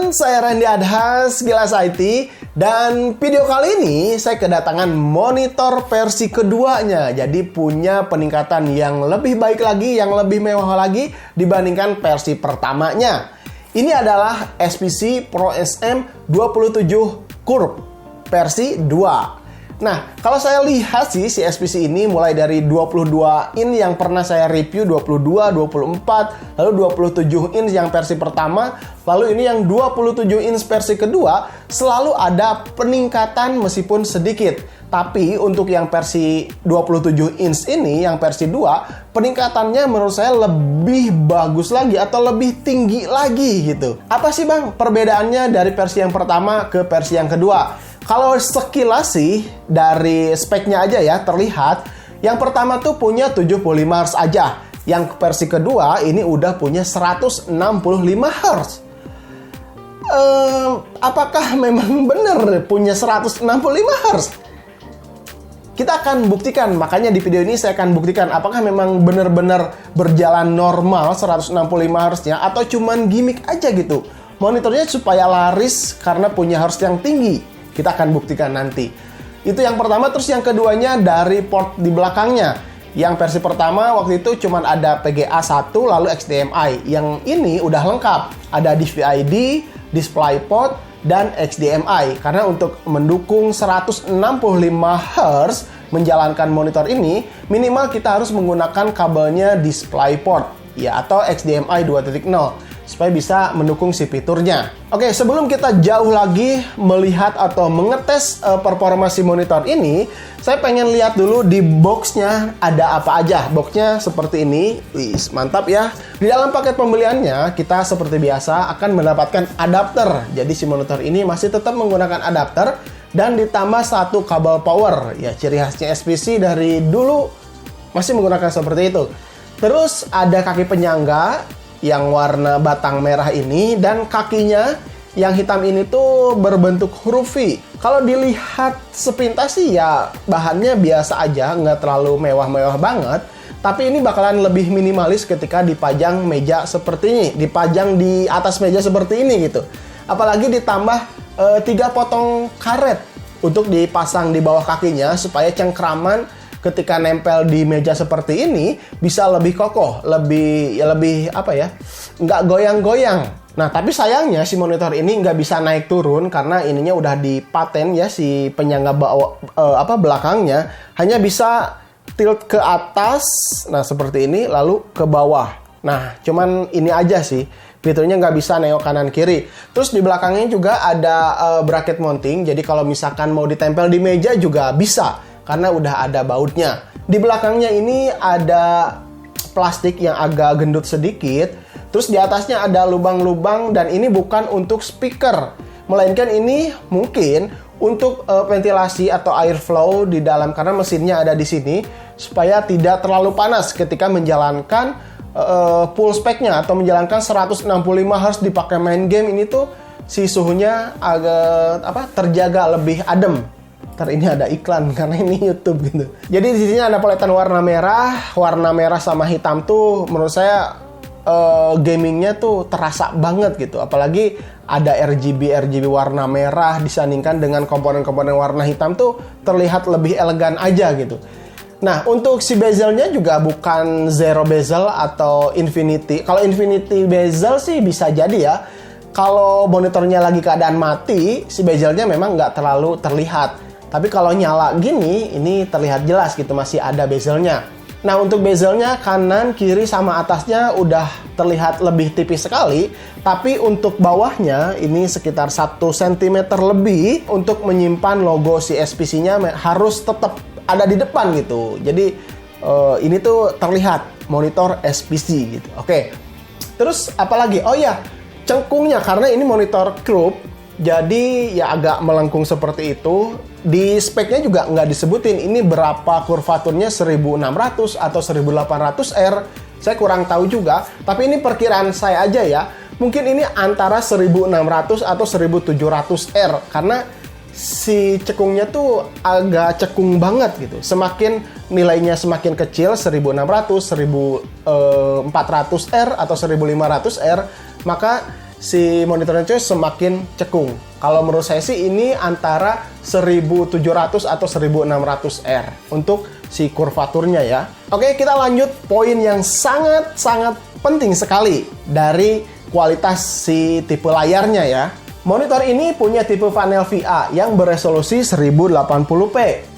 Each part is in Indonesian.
teman-teman, saya Randy Adhas, Gilas IT. Dan video kali ini saya kedatangan monitor versi keduanya. Jadi punya peningkatan yang lebih baik lagi, yang lebih mewah lagi dibandingkan versi pertamanya. Ini adalah SPC ProSM 27 Curve versi 2. Nah, kalau saya lihat sih si SPC ini mulai dari 22 in yang pernah saya review, 22, 24, lalu 27 in yang versi pertama, lalu ini yang 27 in versi kedua, selalu ada peningkatan meskipun sedikit. Tapi untuk yang versi 27 inch ini, yang versi 2, peningkatannya menurut saya lebih bagus lagi atau lebih tinggi lagi gitu. Apa sih Bang perbedaannya dari versi yang pertama ke versi yang kedua? Kalau sekilas sih dari speknya aja ya terlihat, yang pertama tuh punya 75 Hz aja. Yang versi kedua ini udah punya 165 Hz. Apakah memang benar punya 165 Hz? Kita akan buktikan, makanya di video ini saya akan buktikan apakah memang benar-benar berjalan normal 165 Hz-nya atau cuman gimmick aja gitu. Monitornya supaya laris karena punya Hz yang tinggi. Kita akan buktikan nanti. Itu yang pertama, terus yang keduanya dari port di belakangnya. Yang versi pertama waktu itu cuma ada PGA 1 lalu HDMI. Yang ini udah lengkap. Ada DVI-D, DisplayPort, dan HDMI. Karena untuk mendukung 165 Hz menjalankan monitor ini, minimal kita harus menggunakan kabelnya DisplayPort ya, atau HDMI 2.0. supaya bisa mendukung si fiturnya. Oke, sebelum kita jauh lagi melihat atau mengetes performa si monitor ini, saya pengen lihat dulu di boxnya ada apa aja. Boxnya seperti ini. Wih, mantap ya. Di dalam paket pembeliannya, kita seperti biasa akan mendapatkan adapter. Jadi si monitor ini masih tetap menggunakan adapter dan ditambah satu kabel power. Ya, ciri khasnya SPC dari dulu masih menggunakan seperti itu. Terus ada kaki penyangga yang warna batang merah ini, dan kakinya yang hitam ini tuh berbentuk huruf V. Kalau dilihat sepintas sih ya bahannya biasa aja, nggak terlalu mewah-mewah banget. Tapi ini bakalan lebih minimalis ketika dipajang meja seperti ini, dipajang di atas meja seperti ini gitu. Apalagi ditambah 3 potong karet untuk dipasang di bawah kakinya supaya cengkraman ketika nempel di meja seperti ini bisa lebih kokoh, lebih apa ya, nggak goyang-goyang. Nah, tapi sayangnya si monitor ini nggak bisa naik turun karena ininya udah dipaten ya, si penyangga belakangnya hanya bisa tilt ke atas, nah seperti ini, lalu ke bawah. Nah, cuman ini aja sih. Fiturnya nggak bisa neo kanan kiri. Terus di belakangnya juga ada bracket mounting. Jadi kalau misalkan mau ditempel di meja juga bisa, karena udah ada bautnya. Di belakangnya ini ada plastik yang agak gendut sedikit. Terus di atasnya ada lubang-lubang, dan ini bukan untuk speaker, melainkan ini mungkin untuk ventilasi atau airflow di dalam, karena mesinnya ada di sini supaya tidak terlalu panas ketika menjalankan full speknya atau menjalankan 165 Hz dipakai main game. Ini tuh si suhunya agak terjaga lebih adem. Ini ada iklan karena ini YouTube gitu. Jadi di sini ada paletan warna merah sama hitam tuh menurut saya gamingnya tuh terasa banget gitu. Apalagi ada RGB warna merah disandingkan dengan komponen-komponen warna hitam tuh terlihat lebih elegan aja gitu. Nah, untuk si bezelnya juga bukan zero bezel atau infinity. Kalau infinity bezel sih bisa jadi ya. Kalau monitornya lagi keadaan mati, si bezelnya memang nggak terlalu terlihat. Tapi kalau nyala gini, ini terlihat jelas gitu, masih ada bezelnya. Nah, untuk bezelnya kanan, kiri, sama atasnya udah terlihat lebih tipis sekali. Tapi untuk bawahnya, ini sekitar 1 cm lebih untuk menyimpan logo si SPC-nya harus tetap ada di depan gitu. Jadi ini tuh terlihat monitor SPC gitu. Oke. Terus apalagi? Oh ya, cengkungnya, karena ini monitor curve, jadi ya agak melengkung seperti itu. Di speknya juga nggak disebutin ini berapa kurvaturnya, 1600 atau 1800 R. Saya kurang tahu juga, tapi ini perkiraan saya aja ya. Mungkin ini antara 1600 atau 1700 R, karena si cekungnya tuh agak cekung banget gitu. Semakin nilainya semakin kecil, 1600, 1400 R atau 1500 R, maka si monitornya itu semakin cekung. Kalau menurut saya sih ini antara 1700 atau 1600 R untuk si kurvaturnya ya. Oke, kita lanjut poin yang sangat penting sekali dari kualitas si tipe layarnya ya. Monitor ini punya tipe panel VA yang beresolusi 1080p.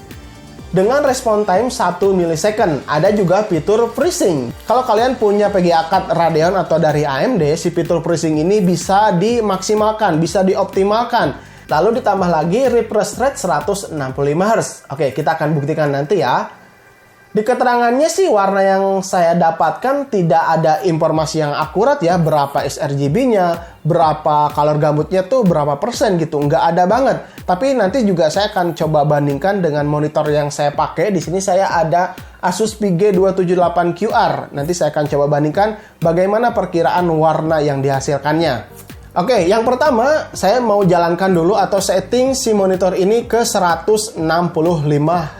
Dengan respon time 1 milisecond, ada juga fitur FreeSync. Kalau kalian punya PGA card Radeon atau dari AMD, si fitur FreeSync ini bisa dimaksimalkan, bisa dioptimalkan. Lalu ditambah lagi refresh rate 165 Hz. Oke, kita akan buktikan nanti ya. Di keterangannya sih warna yang saya dapatkan tidak ada informasi yang akurat ya, berapa sRGB-nya, berapa color gambutnya tuh berapa persen gitu, nggak ada banget. Tapi nanti juga saya akan coba bandingkan dengan monitor yang saya pakai. Di sini saya ada Asus PG278QR. Nanti saya akan coba bandingkan bagaimana perkiraan warna yang dihasilkannya. Oke, yang pertama saya mau jalankan dulu atau setting si monitor ini ke 165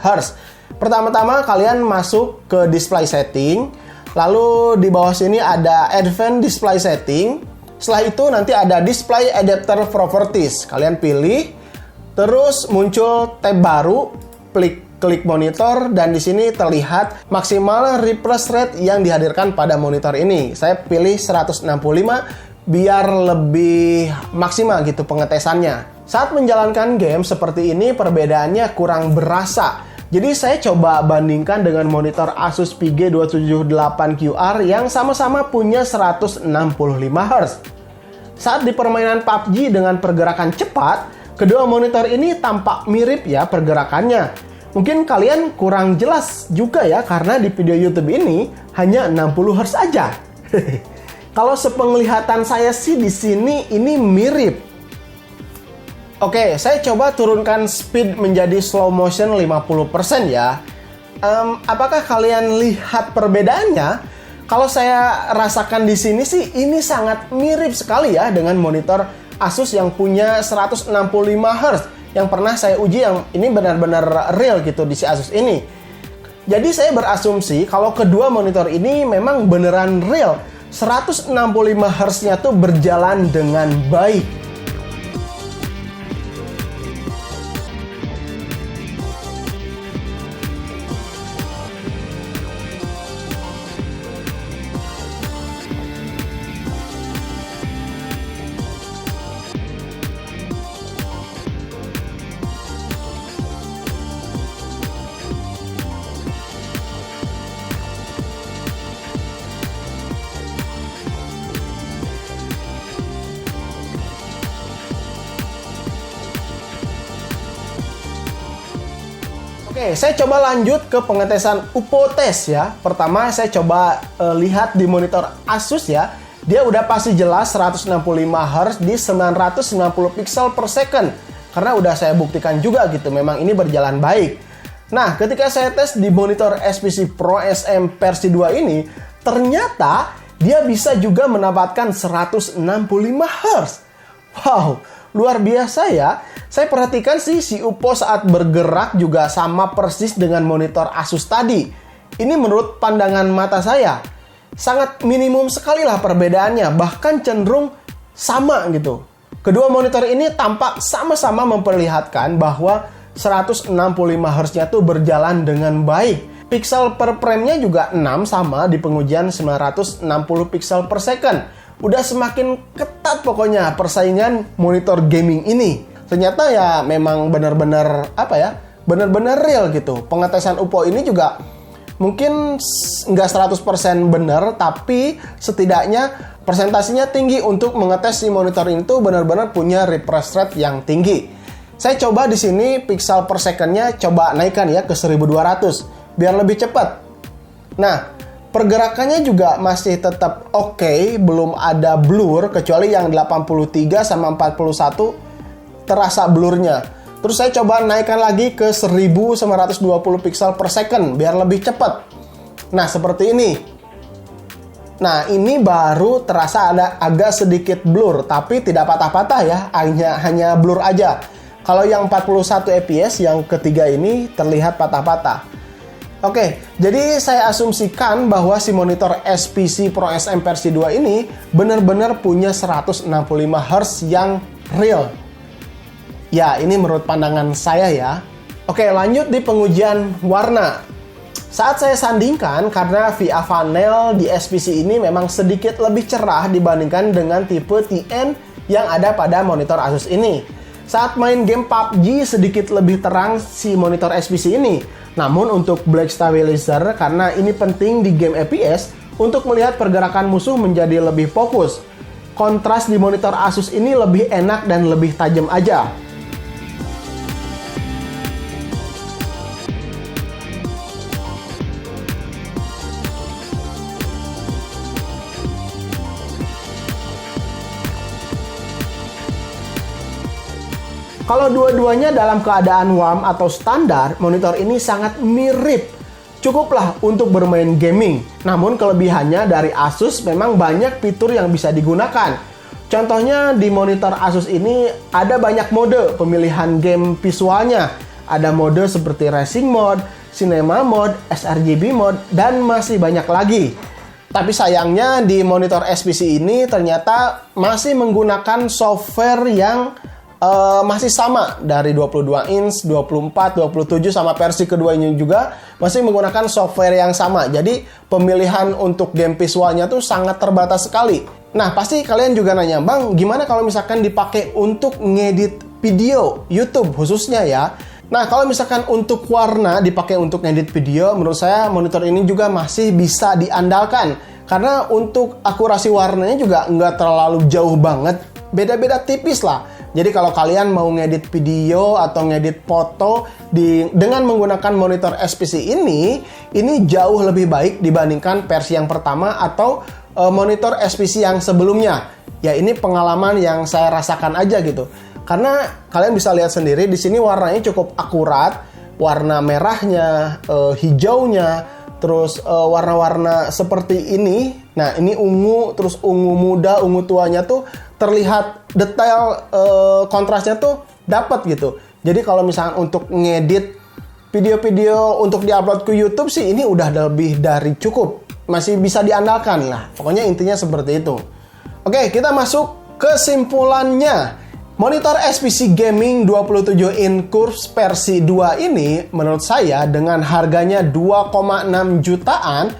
Hz. Pertama-tama kalian masuk ke display setting, lalu di bawah sini ada advanced display setting. Setelah itu nanti ada display adapter properties. Kalian pilih, terus muncul tab baru, klik monitor, dan di sini terlihat maksimal refresh rate yang dihadirkan pada monitor ini. Saya pilih 165 biar lebih maksimal gitu pengetesannya. Saat menjalankan game seperti ini perbedaannya kurang berasa. Jadi saya coba bandingkan dengan monitor Asus PG278QR yang sama-sama punya 165 Hz. Saat di permainan PUBG dengan pergerakan cepat, kedua monitor ini tampak mirip ya pergerakannya. Mungkin kalian kurang jelas juga ya karena di video YouTube ini hanya 60 Hz aja. Kalau sepenglihatan saya sih di sini ini mirip. Oke, saya coba turunkan speed menjadi slow motion 50% ya. Apakah kalian lihat perbedaannya? Kalau saya rasakan di sini sih ini sangat mirip sekali ya dengan monitor Asus yang punya 165 Hz yang pernah saya uji, yang ini benar-benar real gitu di si Asus ini. Jadi saya berasumsi kalau kedua monitor ini memang beneran real. 165 Hz-nya tuh berjalan dengan baik. Oke, saya coba lanjut ke pengetesan UPO test ya. Pertama saya coba lihat di monitor Asus ya. Dia udah pasti jelas 165 Hz di 990 pixel per second. Karena udah saya buktikan juga gitu, memang ini berjalan baik. Nah, ketika saya tes di monitor SPC Pro SM versi 2 ini, ternyata dia bisa juga mendapatkan 165 Hz. Wow, luar biasa ya. Saya perhatikan sih si UPO saat bergerak juga sama persis dengan monitor Asus tadi. Ini menurut pandangan mata saya. Sangat minimum sekali lah perbedaannya, bahkan cenderung sama gitu. Kedua monitor ini tampak sama-sama memperlihatkan bahwa 165 Hz-nya tuh berjalan dengan baik. Pixel per frame-nya juga 6 sama di pengujian 960 pixel per second. Udah semakin ketat pokoknya persaingan monitor gaming ini. Ternyata ya memang benar-benar benar-benar real gitu. Pengetesan UPO ini juga mungkin nggak 100% benar, tapi setidaknya presentasinya tinggi untuk mengetes si monitor itu benar-benar punya refresh rate yang tinggi. Saya coba di sini pixel per second-nya coba naikkan ya ke 1200 biar lebih cepat. Nah, pergerakannya juga masih tetap oke, belum ada blur kecuali yang 83 sama 41 terasa blurnya. Terus saya coba naikkan lagi ke 1920 pixel per second biar lebih cepat. Nah, seperti ini. Nah, ini baru terasa ada agak sedikit blur, tapi tidak patah-patah ya, hanya blur aja. Kalau yang 41 fps yang ketiga ini terlihat patah-patah. Oke, jadi saya asumsikan bahwa si monitor SPC Pro SM versi 2 ini benar-benar punya 165 Hz yang real. Ya, ini menurut pandangan saya ya. Oke, lanjut di pengujian warna. Saat saya sandingkan, karena VIA Fanel di SPC ini memang sedikit lebih cerah dibandingkan dengan tipe TN yang ada pada monitor Asus ini. Saat main game PUBG sedikit lebih terang si monitor SPC ini. Namun untuk Black Stabilizer, karena ini penting di game FPS untuk melihat pergerakan musuh menjadi lebih fokus. Kontras di monitor Asus ini lebih enak dan lebih tajam aja. Kalau dua-duanya dalam keadaan warm atau standar, monitor ini sangat mirip. Cukuplah untuk bermain gaming. Namun kelebihannya dari Asus memang banyak fitur yang bisa digunakan. Contohnya di monitor Asus ini ada banyak mode pemilihan game visualnya. Ada mode seperti Racing Mode, Cinema Mode, sRGB Mode, dan masih banyak lagi. Tapi sayangnya di monitor SPC ini ternyata masih menggunakan software yang masih sama dari 22 inch, 24, 27 sama versi kedua ini juga masih menggunakan software yang sama. Jadi pemilihan untuk game visualnya tuh sangat terbatas sekali. Nah, pasti kalian juga nanya, "Bang, gimana kalau misalkan dipakai untuk ngedit video YouTube khususnya ya?" Nah, kalau misalkan untuk warna dipakai untuk ngedit video, menurut saya monitor ini juga masih bisa diandalkan. Karena untuk akurasi warnanya juga nggak terlalu jauh banget. Beda-beda tipis lah. Jadi kalau kalian mau ngedit video atau ngedit foto dengan menggunakan monitor SPC ini jauh lebih baik dibandingkan versi yang pertama atau monitor SPC yang sebelumnya. Ya, ini pengalaman yang saya rasakan aja gitu. Karena kalian bisa lihat sendiri di sini warnanya cukup akurat, warna merahnya, hijaunya, terus warna-warna seperti ini. Nah, ini ungu, terus ungu muda, ungu tuanya tuh terlihat detail, kontrasnya tuh dapat gitu. Jadi kalau misalnya untuk ngedit video-video untuk diupload ke YouTube sih ini udah lebih dari cukup. Masih bisa diandalkan lah. Pokoknya intinya seperti itu. Oke, kita masuk kesimpulannya. Monitor SPC Gaming 27 in Curves versi 2 ini menurut saya dengan harganya 2,6 jutaan,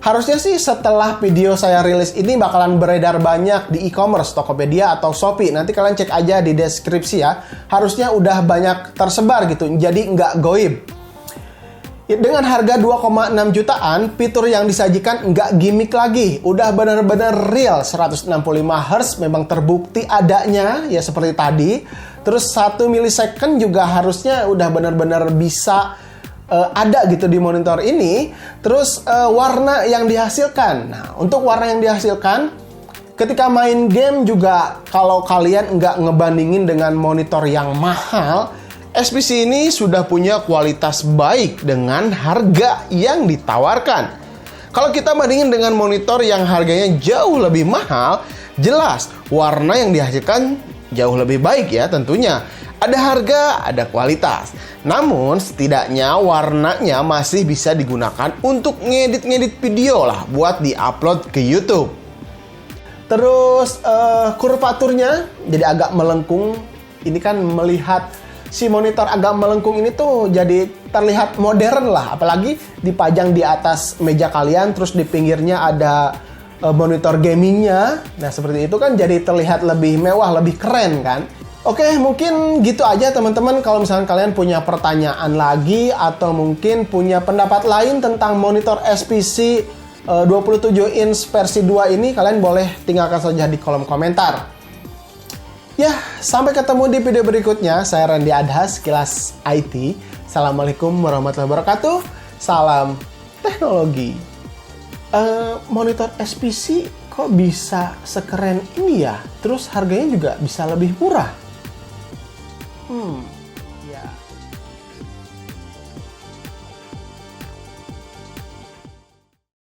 harusnya sih setelah video saya rilis ini bakalan beredar banyak di e-commerce, Tokopedia atau Shopee. Nanti kalian cek aja di deskripsi ya. Harusnya udah banyak tersebar gitu, jadi nggak goib. Dengan harga 2,6 jutaan, fitur yang disajikan nggak gimmick lagi. Udah bener-bener real, 165 Hz memang terbukti adanya, ya seperti tadi. Terus 1 millisecond juga harusnya udah bener-bener bisa ada gitu di monitor ini. Terus warna yang dihasilkan. Nah, untuk warna yang dihasilkan, ketika main game juga kalau kalian nggak ngebandingin dengan monitor yang mahal, SPC ini sudah punya kualitas baik dengan harga yang ditawarkan. Kalau kita bandingin dengan monitor yang harganya jauh lebih mahal, jelas warna yang dihasilkan jauh lebih baik ya tentunya. Ada harga, ada kualitas. Namun setidaknya warnanya masih bisa digunakan untuk ngedit-ngedit video lah buat di-upload ke YouTube. Terus kurvaturnya jadi agak melengkung. Ini kan melihat si monitor agak melengkung ini tuh jadi terlihat modern lah. Apalagi dipajang di atas meja kalian, terus di pinggirnya ada monitor gamingnya. Nah seperti itu kan jadi terlihat lebih mewah, lebih keren kan. Oke, mungkin gitu aja teman-teman. Kalau misalnya kalian punya pertanyaan lagi atau mungkin punya pendapat lain tentang monitor SPC 27 inch versi 2 ini, kalian boleh tinggalkan saja di kolom komentar. Ya, sampai ketemu di video berikutnya. Saya Randy Adhas, Kilas IT. Assalamualaikum warahmatullahi wabarakatuh. Salam teknologi. Monitor SPC kok bisa sekeren ini ya? Terus harganya juga bisa lebih murah.